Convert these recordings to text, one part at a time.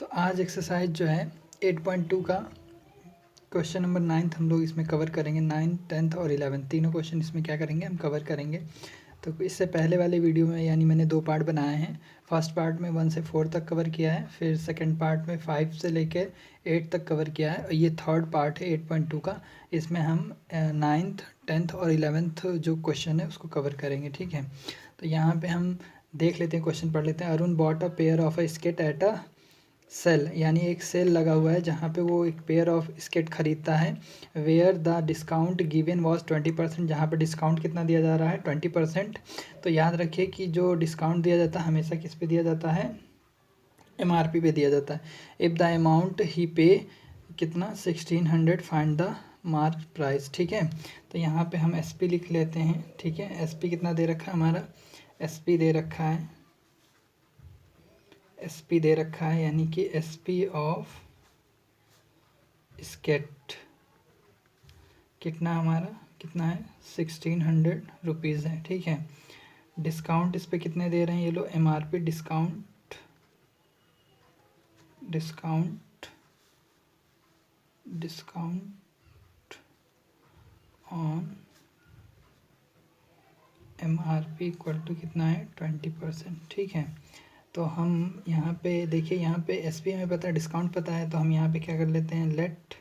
तो आज एक्सरसाइज जो है 8.2 का क्वेश्चन नंबर 9 हम लोग इसमें कवर करेंगे। 9, 10 और 11 तीनों क्वेश्चन इसमें क्या करेंगे, हम कवर करेंगे। तो इससे पहले वाले वीडियो में यानी मैंने 2 पार्ट बनाए हैं। फर्स्ट पार्ट में 1 से 4 तक कवर किया है, फिर सेकंड पार्ट में 5 से लेकर 8 तक कवर किया है, और ये थर्ड पार्ट है 8.2 का। इसमें हम 9th, 10th और 11th जो क्वेश्चन है उसको कवर करेंगे, ठीक है। तो यहाँ पे हम देख लेते हैं, क्वेश्चन पढ़ लेते हैं। Arun bought a pair of a skate at a sale, यानी एक सेल लगा हुआ है जहाँ पे वो एक पेयर ऑफ स्केट खरीदता है। Where the discount given was 20%, जहाँ पे डिस्काउंट कितना दिया जा रहा है, 20%। तो याद रखिए कि जो डिस्काउंट दिया जाता है हमेशा किस पे दिया जाता है, MRP पे दिया जाता है। इफ़ द अमाउंट ही पे कितना 1600, फाइंड द मार्क प्राइस, ठीक है। तो यहाँ पे हम SP लिख लेते हैं, ठीक है। SP कितना दे रखा है हमारा, SP दे रखा है, SP दे रखा है, यानी कि SP ऑफ स्केट कितना हमारा कितना है 1600 रुपीज़ है, ठीक है। डिस्काउंट इस पे कितने दे रहे हैं ये लोग, MRP discount discount discount on MRP equal to कितना है 20%, ठीक है। तो हम यहाँ पे देखिए, यहाँ पे SP हमें पता है, डिस्काउंट पता है, तो हम यहाँ पे क्या कर लेते हैं, लेट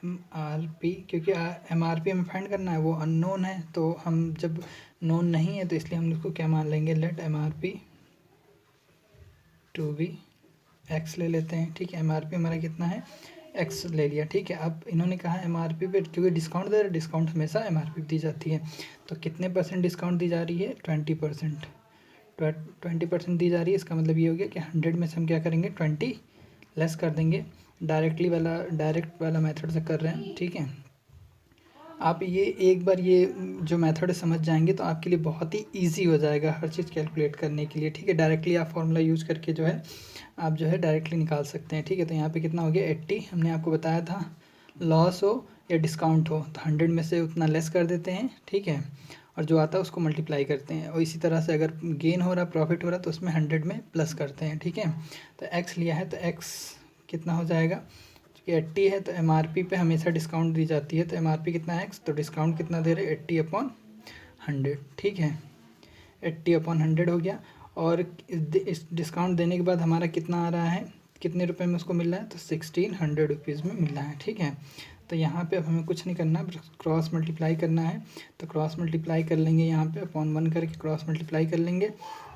MRP, क्योंकि MRP हमें फाइंड करना है, वो अननोन है। तो हम जब नोन नहीं है तो इसलिए हम उसको क्या मान लेंगे, let MRP to be X ले लेते हैं, ठीक है। MRP हमारा कितना है, X ले लिया, ठीक है। अब इन्होंने कहा MRP पे, क्योंकि डिस्काउंट दे रहे, डिस्काउंट हमेशा MRP पे दी जाती है। तो कितने % डिस्काउंट दी जा रही है, 20%। 20% दी जा रही है, इसका मतलब ये हो गया कि 100 में से हम क्या करेंगे, 20 लेस कर देंगे। डायरेक्ट वाला मेथड से कर रहे हैं, ठीक है। आप ये एक बार ये जो मेथड समझ जाएंगे तो आपके लिए बहुत ही इजी हो जाएगा हर चीज़ कैलकुलेट करने के लिए, ठीक है। डायरेक्टली आप फॉर्मूला यूज़ करके जो है आप जो है डायरेक्टली निकाल सकते हैं, ठीक है। तो यहाँ पे कितना हो गया 80, हमने आपको बताया था लॉस हो या डिस्काउंट हो तो 100 में से उतना लेस कर देते हैं, ठीक है, और जो आता है उसको मल्टीप्लाई करते हैं। और इसी तरह से अगर गेन हो रहा, प्रॉफिट हो रहा तो उसमें 100 में प्लस करते हैं, ठीक है। तो X लिया है तो X कितना हो जाएगा, 80 है तो MRP पे हमेशा डिस्काउंट दी जाती है, तो MRP कितना है X, तो डिस्काउंट कितना दे रहे, 80/100, ठीक है। 80/100 हो गया। और इस डिस्काउंट देने के बाद हमारा कितना आ रहा है, कितने रुपए में उसको मिल रहा है, तो 1600 रुपीज़ में मिल रहा है, ठीक है। तो यहाँ पे अब हमें कुछ नहीं करना, क्रॉस मल्टीप्लाई करना है। तो क्रॉस मल्टीप्लाई कर लेंगे, यहाँ पे अपॉन 1 करके क्रॉस मल्टीप्लाई कर लेंगे,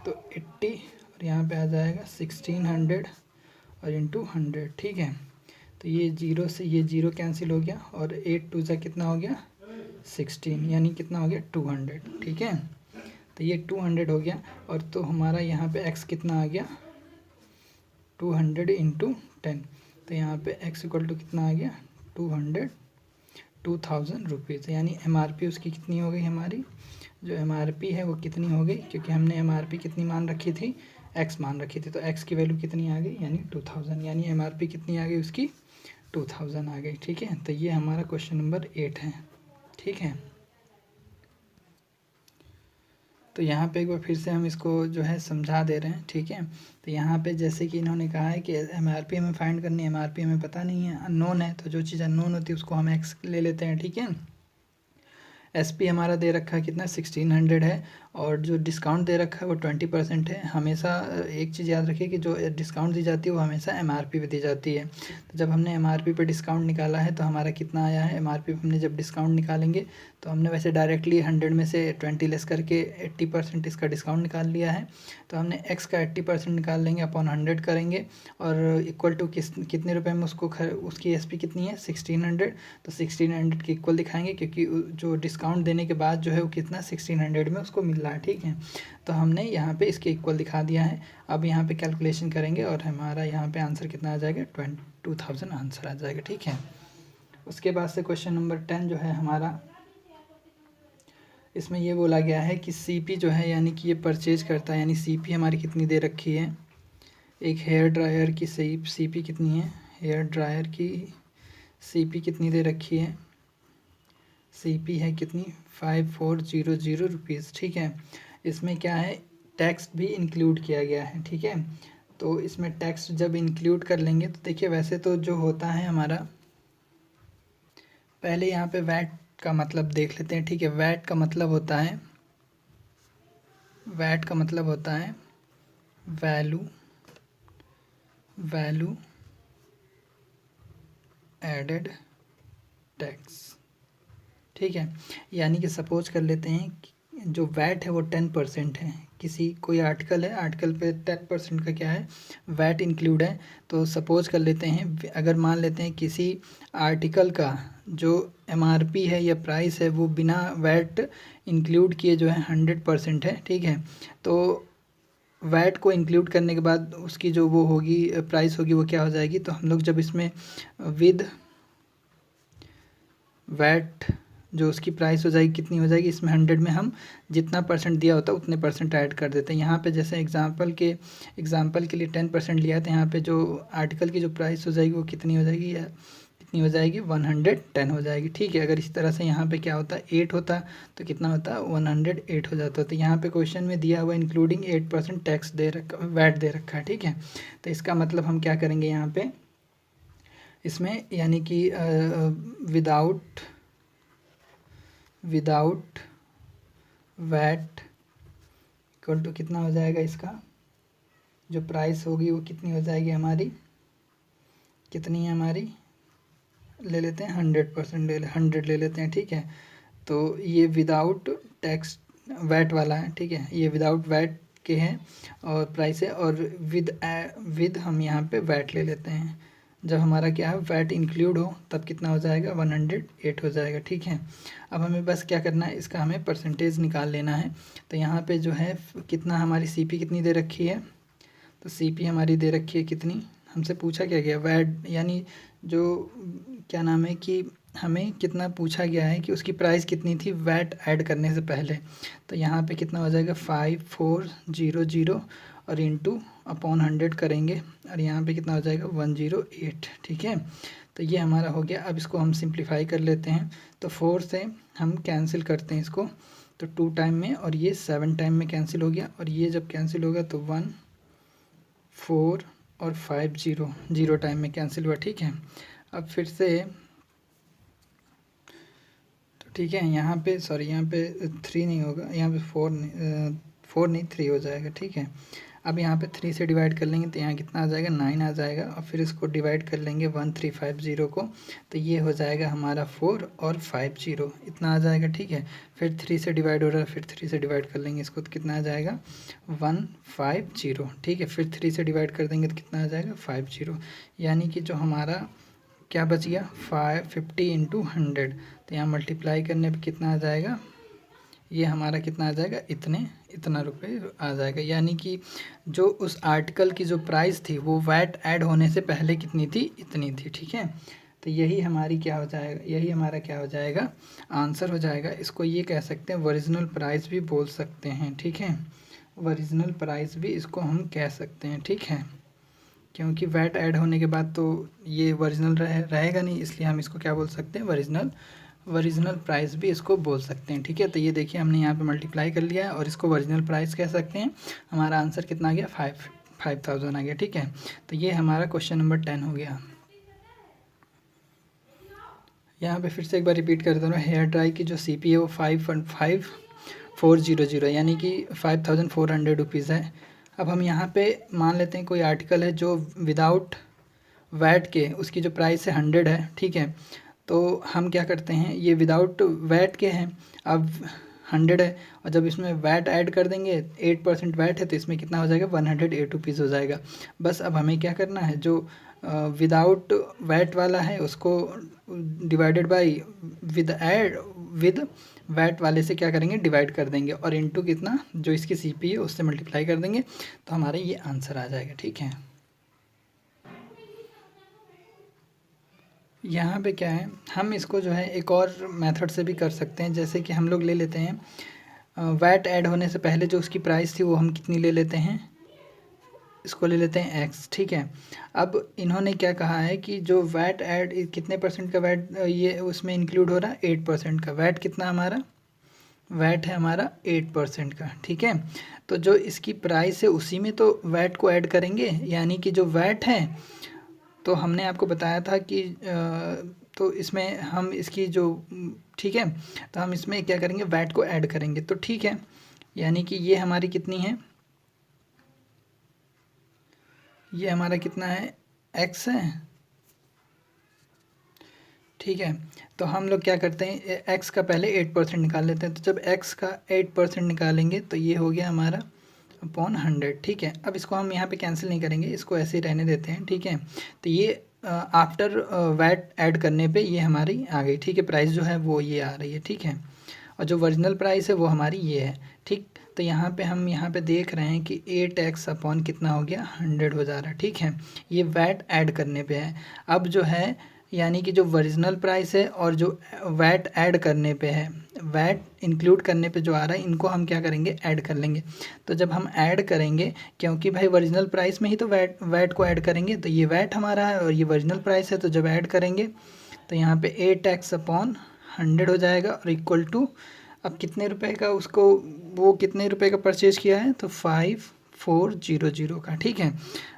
तो 80 और यहाँ पे आ जाएगा 1600 और इंटू 100, ठीक है। तो ये 0 से ये 0 कैंसिल हो गया, और 8 2 कितना हो गया 16, यानी कितना हो गया 200, ठीक है। तो ये 200 हो गया। और तो हमारा यहाँ पे X कितना आ गया 200 इंटू 10, तो यहाँ पे X इक्वल टू कितना आ गया 2000 रुपीज़, यानी MRP उसकी कितनी हो गई, हमारी जो MRP है वो कितनी हो गई, क्योंकि हमने MRP कितनी मान रखी थी, X मान रखी थी, तो X की वैल्यू कितनी आ गई, यानी 2000, यानी MRP कितनी आ गई उसकी 2000 आ गई, ठीक है। तो ये हमारा क्वेश्चन नंबर 8 है, ठीक है। तो यहाँ पे एक बार फिर से हम इसको जो है समझा दे रहे हैं, ठीक है। तो यहाँ पे जैसे कि इन्होंने कहा है कि MRP हमें फाइंड करनी है, MRP हमें पता नहीं है, अननोन है, तो जो चीज़ अननोन होती है उसको हम X ले लेते हैं, ठीक है। SP हमारा दे रखा है कितना 1600 है, और जो डिस्काउंट दे रखा है वो 20% है। हमेशा एक चीज़ याद रखिए कि जो डिस्काउंट दी जाती है वो हमेशा MRP पे दी जाती है। तो जब हमने MRP पे डिस्काउंट निकाला है तो हमारा कितना आया है, MRP पे हमने जब डिस्काउंट निकालेंगे तो हमने वैसे डायरेक्टली 100 में से 20 लेस करके 80% इसका डिस्काउंट निकाल लिया है। तो हमने X का 80% निकाल लेंगे, अपॉन 100 करेंगे, और इक्वल टू कितने रुपए में उसको उसकी SP कितनी है 1600, तो 1600 के इक्वल दिखाएंगे, क्योंकि जो डिस्काउंट देने के बाद जो है वो कितना 1600 में उसको मिल रहा है, ठीक है। तो हमने यहाँ पे इसके इक्वल दिखा दिया है। अब यहाँ पे कैलकुलेशन करेंगे और हमारा यहाँ पे आंसर कितना आ जाएगा 2000 आंसर आ जाएगा, ठीक है। उसके बाद से क्वेश्चन नंबर 10 जो है हमारा, इसमें ये बोला गया है कि CP जो है यानी कि ये परचेज करता है, यानी CP हमारी कितनी दे रखी है, एक हेयर ड्रायर की CP कितनी है, हेयर ड्रायर की CP कितनी दे रखी है, CP है कितनी 5400 रुपीज़, ठीक है। इसमें क्या है, टैक्स भी इंक्लूड किया गया है, ठीक है। तो इसमें टैक्स जब इंक्लूड कर लेंगे तो देखिए वैसे तो जो होता है हमारा, पहले यहाँ पे वैट का मतलब देख लेते हैं, ठीक है। वैट का मतलब होता है, वैट का मतलब होता है वैल्यू एडेड टैक्स, ठीक है। यानी कि सपोज कर लेते हैं कि जो वैट है वो 10% है, किसी कोई आर्टिकल है, आर्टिकल पे 10% का क्या है, वैट इंक्लूड है। तो सपोज कर लेते हैं, अगर मान लेते हैं किसी आर्टिकल का जो एमआरपी है या प्राइस है वो बिना वैट इंक्लूड किए जो है 100% है, ठीक है। तो वैट को इंक्लूड करने के बाद उसकी जो वो होगी प्राइस होगी वो क्या हो जाएगी, तो हम लोग जब इसमें विद वैट जो उसकी प्राइस हो जाएगी कितनी हो जाएगी, इसमें 100 में हम जितना परसेंट दिया होता है उतने परसेंट ऐड कर देते हैं। यहाँ पे जैसे एग्जांपल के लिए 10% लिया है, तो यहाँ पे जो आर्टिकल की जो प्राइस हो जाएगी वो कितनी हो जाएगी, या कितनी हो जाएगी, 110 हो जाएगी, ठीक है। अगर इस तरह से यहाँ पे क्या होता है 8 होता तो कितना होता, 108 हो जाता। तो यहाँ पे क्वेश्चन में दिया हुआ इंक्लूडिंग 8% टैक्स दे रखा, वैट दे रखा है, ठीक है। तो इसका मतलब हम क्या करेंगे यहाँ पे इसमें, यानी कि विदाउट वैट इक्वल टू कितना हो जाएगा, इसका जो प्राइस होगी वो कितनी हो जाएगी हमारी, कितनी है हमारी, ले लेते हैं 100% 100 ले लेते हैं, ठीक है। तो ये विदाउट टैक्स वैट वाला है, ठीक है, ये विदाउट वैट के हैं और प्राइस है, और विद हम यहाँ पे वैट ले लेते हैं। जब हमारा क्या है वैट इंक्लूड हो तब कितना हो जाएगा, 108 हो जाएगा, ठीक है। अब हमें बस क्या करना है, इसका हमें परसेंटेज निकाल लेना है। तो यहाँ पे जो है कितना हमारी सीपी कितनी दे रखी है, तो सीपी हमारी दे रखी है कितनी, हमसे पूछा क्या गया वैट, यानी जो क्या नाम है कि हमें कितना पूछा गया है कि उसकी प्राइस कितनी थी वैट ऐड करने से पहले। तो यहाँ पे कितना हो जाएगा 5400 और इंटू अपॉन 100 करेंगे, और यहाँ पे कितना हो जाएगा 108, ठीक है। तो ये हमारा हो गया। अब इसको हम सिंप्लीफाई कर लेते हैं, तो 4 से हम कैंसिल करते हैं इसको, तो 2 टाइम में और ये 7 टाइम में कैंसिल हो गया, और ये जब कैंसिल होगा तो 1 4 और 5 0 टाइम में कैंसिल हुआ, ठीक है। अब फिर से तो ठीक है, यहाँ पे सॉरी यहाँ पे 3 नहीं होगा, यहाँ पे 4 नहीं 3 हो जाएगा, ठीक है। अब यहाँ पे 3 से डिवाइड कर लेंगे तो यहाँ कितना आ जाएगा 9 आ जाएगा, और फिर इसको डिवाइड कर लेंगे 1350 को, तो ये हो जाएगा हमारा 4 और 50 इतना आ जाएगा, ठीक है। फिर 3 से डिवाइड हो रहा है, फिर 3 से डिवाइड कर लेंगे इसको तो कितना आ जाएगा 150, ठीक है। फिर 3 से डिवाइड कर देंगे तो कितना आ जाएगा 50, यानी कि जो हमारा क्या बच गया 50 इंटू 100, तो यहाँ मल्टीप्लाई करने पे कितना आ जाएगा, ये हमारा कितना आ जाएगा इतना रुपए आ जाएगा। यानी कि जो उस आर्टिकल की जो प्राइस थी वो वैट ऐड होने से पहले कितनी थी, इतनी थी, ठीक है। तो यही हमारी क्या हो जाएगा, यही हमारा क्या हो जाएगा आंसर हो जाएगा। इसको ये कह सकते हैं ओरिजिनल प्राइस भी बोल सकते हैं, ठीक है। ओरिजिनल प्राइस भी इसको हम कह सकते हैं, ठीक है, क्योंकि वैट ऐड होने के बाद तो ये ओरिजिनल रहेगा नहीं, इसलिए हम इसको क्या बोल सकते हैं ओरिजिनल प्राइस भी इसको बोल सकते हैं, ठीक है। तो ये देखिए हमने यहाँ पे मल्टीप्लाई कर लिया है और इसको ओरिजिनल प्राइस कह सकते हैं। हमारा आंसर कितना आ गया 5000 आ गया, ठीक है। तो ये हमारा क्वेश्चन नंबर 10 हो गया। यहाँ पे फिर से एक बार रिपीट कर दे रहा हूँ, हेयर ड्राई की जो सीपी है वो 5400 यानी कि 5400 रुपीज़ है। अब हम यहाँ पे मान लेते हैं कोई आर्टिकल है जो विदाउट वैट के उसकी जो प्राइस है 100 है, ठीक है। तो हम क्या करते हैं, ये विदाउट वैट के हैं, अब 100 है, और जब इसमें वैट ऐड कर देंगे 8% वैट है तो इसमें कितना हो जाएगा 108 रुपीज़ हो जाएगा। बस अब हमें क्या करना है, जो विदाउट वैट वाला है उसको डिवाइडेड बाई विद वैट वाले से क्या करेंगे डिवाइड कर देंगे, और इनटू कितना जो इसकी सीपी है उससे मल्टीप्लाई कर देंगे, तो हमारा ये आंसर आ जाएगा, ठीक है। यहाँ पे क्या है, हम इसको जो है एक और मेथड से भी कर सकते हैं, जैसे कि हम लोग ले लेते हैं वैट ऐड होने से पहले जो उसकी प्राइस थी वो हम कितनी ले लेते हैं, इसको ले लेते हैं x, ठीक है। अब इन्होंने क्या कहा है कि जो वैट ऐड कितने परसेंट का वैट ये उसमें इंक्लूड हो रहा है 8% का, वैट कितना हमारा वैट है हमारा 8% का, ठीक है। तो जो इसकी प्राइस है उसी में तो वैट को ऐड करेंगे, यानी कि जो वैट है तो हमने आपको बताया था कि तो इसमें हम इसकी जो ठीक है, तो हम इसमें क्या करेंगे, वैट को ऐड करेंगे, तो ठीक है। यानी कि ये हमारी कितनी है, ये हमारा कितना है, x है, ठीक है। तो हम लोग क्या करते हैं, x का पहले 8% निकाल लेते हैं। तो जब x का 8% निकालेंगे तो ये हो गया हमारा अपॉन 100, ठीक है। अब इसको हम यहाँ पे कैंसिल नहीं करेंगे, इसको ऐसे ही रहने देते हैं, ठीक है। तो ये आफ्टर वैट ऐड करने पे ये हमारी आ गई, ठीक है। प्राइस जो है वो ये आ रही है, ठीक है। और जो ओरिजिनल प्राइस है वो हमारी ये है, ठीक। तो यहाँ पे हम यहाँ पे देख रहे हैं कि 8x अपॉन कितना हो गया, 100 हो जा रहा है, ठीक है। ये वैट ऐड करने पे है। अब जो है यानी कि जो ओरिजिनल प्राइस है और जो वैट ऐड करने पे है, वैट इंक्लूड करने पे जो आ रहा है, इनको हम क्या करेंगे, ऐड कर लेंगे। तो जब हम ऐड करेंगे, क्योंकि भाई ओरिजिनल प्राइस में ही तो वैट को ऐड करेंगे, तो ये वैट हमारा है और ये ओरिजिनल प्राइस है, तो जब ऐड करेंगे तो यहाँ पे 8x अपॉन 100 हो जाएगा और इक्वल टू, अब कितने रुपए का उसको, वो कितने रुपए का परचेज किया है, तो 5400 का, ठीक है।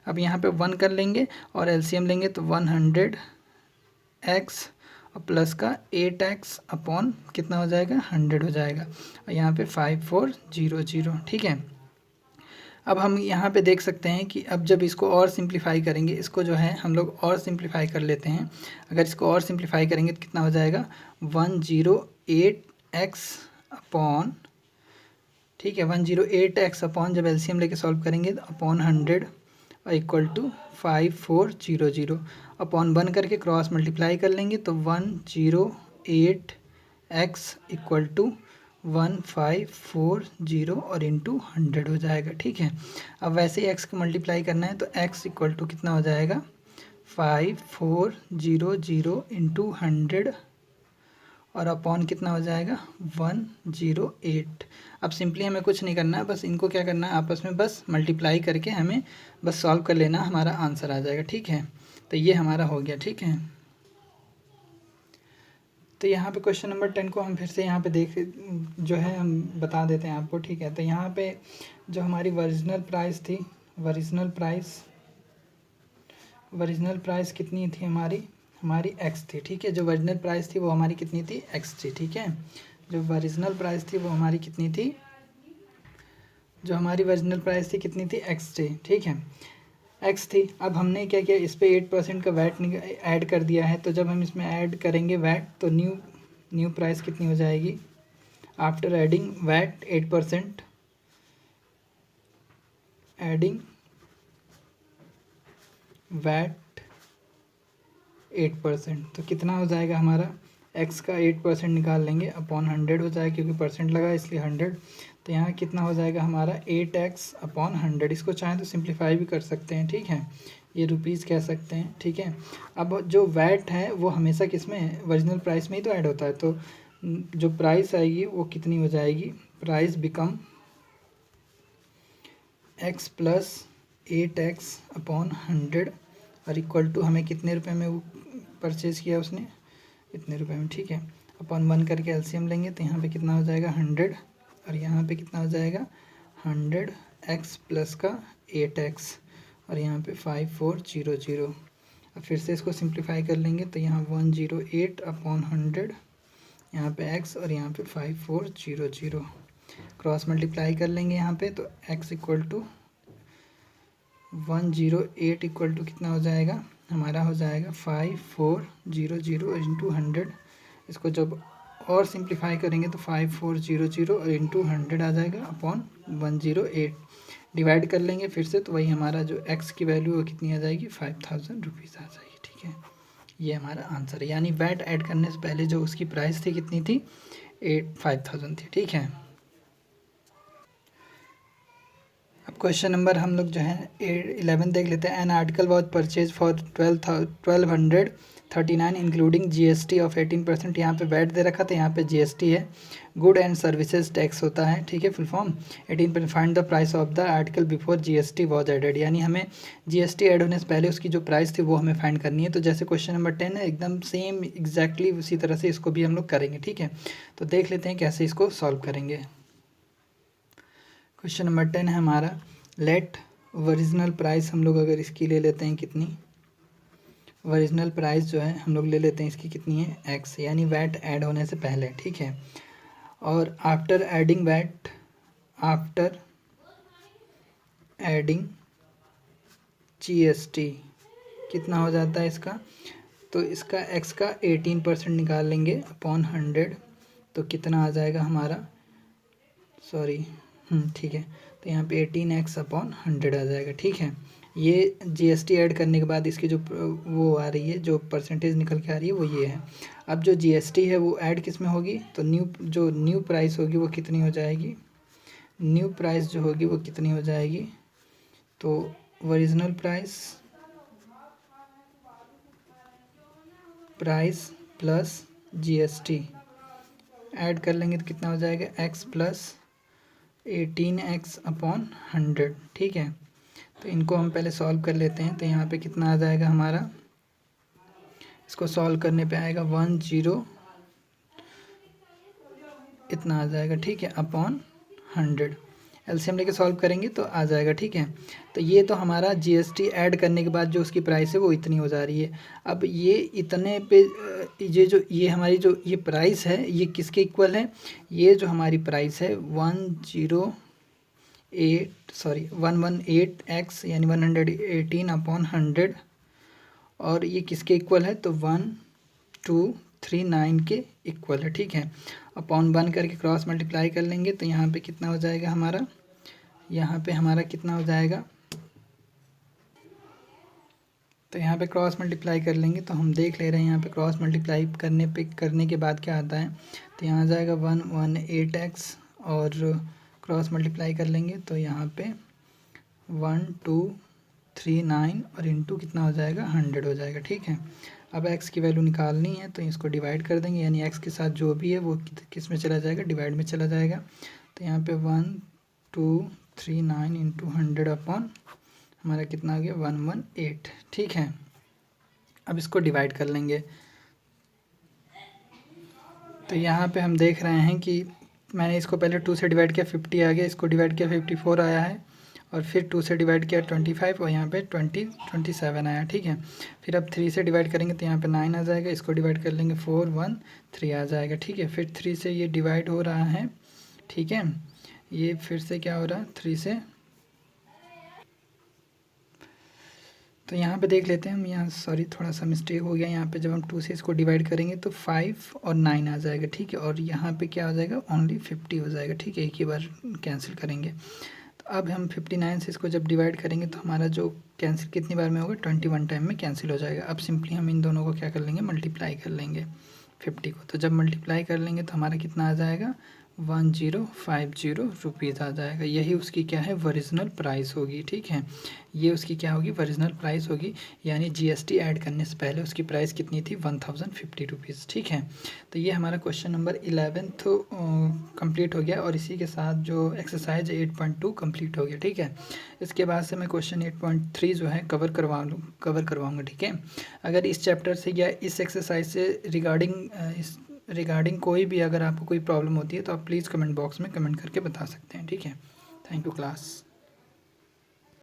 अब यहाँ पे 1 कर लेंगे और एलसीएम लेंगे तो 100x और प्लस का 8x अपॉन कितना हो जाएगा, 100 हो जाएगा, और यहाँ पे 5400, ठीक है। अब हम यहाँ पे देख सकते हैं कि अब जब इसको और सिंप्लीफाई करेंगे, इसको जो है हम लोग और सिंप्लीफाई कर लेते हैं। अगर इसको और सिंप्लीफाई करेंगे तो कितना हो जाएगा, 108x अपॉन, ठीक है, 108x अपॉन, जब एलसीएम लेके सॉल्व करेंगे तो अपॉन 100 और इक्वल टू 5400 अपॉन 1 करके क्रॉस मल्टीप्लाई कर लेंगे तो 108x इक्वल टू 1540 और इंटू 100 हो जाएगा, ठीक है। अब वैसे ही x को मल्टीप्लाई करना है तो x इक्वल टू कितना हो जाएगा, 5400 इंटू 100 और अपॉन कितना हो जाएगा, 108। अब सिंपली हमें कुछ नहीं करना है, बस इनको क्या करना है, आपस में बस मल्टीप्लाई करके हमें बस सॉल्व कर लेना, हमारा आंसर आ जाएगा, ठीक है। तो ये हमारा हो गया, ठीक है। तो यहाँ पे क्वेश्चन नंबर 10 को हम फिर से यहाँ पे देख जो है हम बता देते हैं आपको, ठीक है। तो यहाँ पे जो हमारी ओरिजिनल प्राइस थी, ओरिजिनल प्राइस कितनी थी हमारी x थी, ठीक है। जो ओरिजिनल प्राइस थी वो हमारी कितनी थी, x थी, ठीक है। जो ओरिजिनल प्राइस थी वो हमारी कितनी थी, जो हमारी ओरिजिनल प्राइस थी कितनी थी, x थी, ठीक है, x थी। अब हमने क्या किया, इस पे 8% का वैट ऐड कर दिया है। तो जब हम इसमें ऐड kरेंगे वैट तो न्यू प्राइस कितनी हो जाएगी, after adding VAT 8%, adding VAT 8%, तो कितना हो जाएगा हमारा, x का 8% निकाल लेंगे अपॉन 100 हो जाएगा, क्योंकि परसेंट लगा इसलिए 100। तो यहाँ कितना हो जाएगा हमारा 8x अपॉन 100। इसको चाहें तो सिंप्लीफाई भी कर सकते हैं, ठीक है, ये रुपीज़ कह सकते हैं, ठीक है। अब जो वैट है वो हमेशा किस में, ओरिजिनल प्राइस में ही तो ऐड होता है। तो जो प्राइस आएगी वो कितनी हो जाएगी, price become x plus 8x upon 100 और इक्वल टू, हमें कितने रुपए में वो परचेज़ किया उसने, इतने रुपए में, ठीक है। अपॉन 1 करके एलसीएम लेंगे तो यहाँ पे कितना हो जाएगा 100 और यहाँ पे कितना हो जाएगा 100x प्लस का 8x और यहाँ पे 5400। अब फिर से इसको सिंप्लीफाई कर लेंगे तो यहाँ 108 अपॉन 100, यहाँ पे x और यहाँ पे 5400, क्रॉस मल्टीप्लाई कर लेंगे यहाँ पे तो x equal to 108 equal to कितना हो जाएगा, हमारा हो जाएगा 5400 इंटू 100। इसको जब और सिंप्लीफाई करेंगे तो 5400 और इंटू 100 आ जाएगा अपॉन 108, डिवाइड कर लेंगे फिर से तो वही हमारा जो x की वैल्यू वो कितनी आ जाएगी, 5000 रुपीज़ आ जाएगी, ठीक है। ये हमारा आंसर है, यानी वैट ऐड करने से पहले जो उसकी प्राइस थी कितनी थी, 5000 थी, ठीक है। अब क्वेश्चन नंबर हम लोग जो है 11 देख लेते हैं। An article was purchase for 1239 including GST of 18%। यहाँ पे वैट दे रखा था, यहाँ पे जीएसटी है। गुड एंड सर्विसेज टैक्स होता है, ठीक है, full form 18%। Find the price of the article before GST was added, यानी हमें जीएसटी ऐड होने से पहले उसकी जो प्राइस थी वो हमें फाइंड करनी है। तो जैसे क्वेश्चन नंबर 10 है, एकदम सेम एग्जैक्टली उसी तरह से इसको भी हम लोग करेंगे, ठीक है। तो देख लेते हैं कैसे इसको सॉल्व करेंगे। क्वेश्चन नंबर 10 है हमारा, लेट ओरिजिनल प्राइस हम लोग अगर इसकी ले लेते हैं कितनी, ओरिजिनल प्राइस जो है हम लोग ले लेते हैं इसकी कितनी है, एक्स, यानी वैट ऐड होने से पहले, ठीक है। और after adding VAT, after adding GST कितना हो जाता है इसका, तो इसका एक्स का 18% निकाल लेंगे अपॉन 100, तो कितना आ जाएगा हमारा, सॉरी ठीक है, तो यहाँ पे 18x अपॉन 100 आ जाएगा, ठीक है। ये जीएसटी ऐड करने के बाद इसकी जो वो आ रही है, जो परसेंटेज निकल के आ रही है वो ये है। अब जो जीएसटी है वो ऐड किस में होगी, तो न्यू प्राइस होगी वो कितनी हो जाएगी, न्यू प्राइस जो होगी वो कितनी हो जाएगी, तो original price plus GST add कर लेंगे तो कितना हो जाएगा, x प्लस 18x अपॉन 100, ठीक है। तो इनको हम पहले सॉल्व कर लेते हैं। तो यहाँ पे कितना आ जाएगा हमारा, इसको सॉल्व करने पे आएगा 10 इतना आ जाएगा, ठीक है, अपॉन 100। एलसीएम लेके सॉल्व करेंगे तो आ जाएगा, ठीक है। तो ये तो हमारा जीएसटी ऐड करने के बाद जो उसकी प्राइस है वो इतनी हो जा रही है। अब ये इतने पे ये हमारी जो ये प्राइस है ये किसके इक्वल है, ये जो हमारी प्राइस है 118x यानी 118 अपॉन 100, और ये किसके इक्वल है, तो 1239 के इक्वल है, ठीक है। अपॉन 1 करके क्रॉस मल्टीप्लाई कर लेंगे तो यहाँ पे कितना हो जाएगा हमारा, यहाँ पे हमारा कितना हो जाएगा, तो यहाँ पे क्रॉस मल्टीप्लाई कर लेंगे तो हम देख ले रहे हैं यहाँ पे क्रॉस मल्टीप्लाई करने के बाद क्या आता है, तो यहाँ आ जाएगा 118x और क्रॉस मल्टीप्लाई कर लेंगे तो यहाँ पे 1239 और इंटू कितना हो जाएगा, 100 हो जाएगा, ठीक है। अब x की वैल्यू निकालनी है तो इसको डिवाइड कर देंगे, यानी x के साथ जो भी है वो किस में चला जाएगा, डिवाइड में चला जाएगा। तो यहाँ पे 1239 इंटू 100 अपॉन हमारा कितना आ गया, 118, ठीक है। अब इसको डिवाइड कर लेंगे तो यहाँ पे हम देख रहे हैं कि मैंने इसको पहले 2 से डिवाइड किया 50 आ गया, इसको डिवाइड किया 54 आया है, और फिर 2 से डिवाइड किया 25 और यहाँ पे 27 आया, ठीक है। फिर अब 3 से डिवाइड करेंगे तो यहाँ पे 9 आ जाएगा, इसको डिवाइड कर लेंगे 413 आ जाएगा, ठीक है। फिर 3 से ये डिवाइड हो रहा है, ठीक है, ये फिर से क्या हो रहा है 3 से, तो यहाँ पे देख लेते हैं हम, यहाँ सॉरी थोड़ा सा मिस्टेक हो गया, यहाँ पे जब हम 2 से इसको डिवाइड करेंगे तो 5 और 9 आ जाएगा, ठीक है, और यहाँ पे क्या हो जाएगा, ओनली 50 हो जाएगा, ठीक है, एक ही बार कैंसिल करेंगे। तो अब हम 59 से इसको जब डिवाइड करेंगे तो हमारा जो कैंसिल कितनी बार में होगा, 21 टाइम में कैंसिल हो जाएगा। अब सिंपली हम इन दोनों को क्या कर लेंगे, मल्टीप्लाई कर लेंगे 50 को, तो जब मल्टीप्लाई कर लेंगे तो हमारा कितना आ जाएगा, 1050 रुपीज़ आ जाएगा। यही उसकी क्या है, ओरिजिनल प्राइस होगी, ठीक है, ये उसकी क्या होगी, ओरिजिनल प्राइस होगी, यानी जीएसटी ऐड करने से पहले उसकी प्राइस कितनी थी, 1050 रुपीज़, ठीक है। तो ये हमारा क्वेश्चन नंबर 11 कंप्लीट हो गया, और इसी के साथ जो एक्सरसाइज 8.2 कंप्लीट हो गया, ठीक है। इसके बाद से मैं क्वेश्चन 8.3 जो है कवर करवाऊँगा, ठीक है। अगर इस चैप्टर से या इस एक्सरसाइज से रिगार्डिंग कोई भी अगर आपको कोई प्रॉब्लम होती है तो आप प्लीज़ कमेंट बॉक्स में कमेंट करके बता सकते हैं, ठीक है। Thank you class.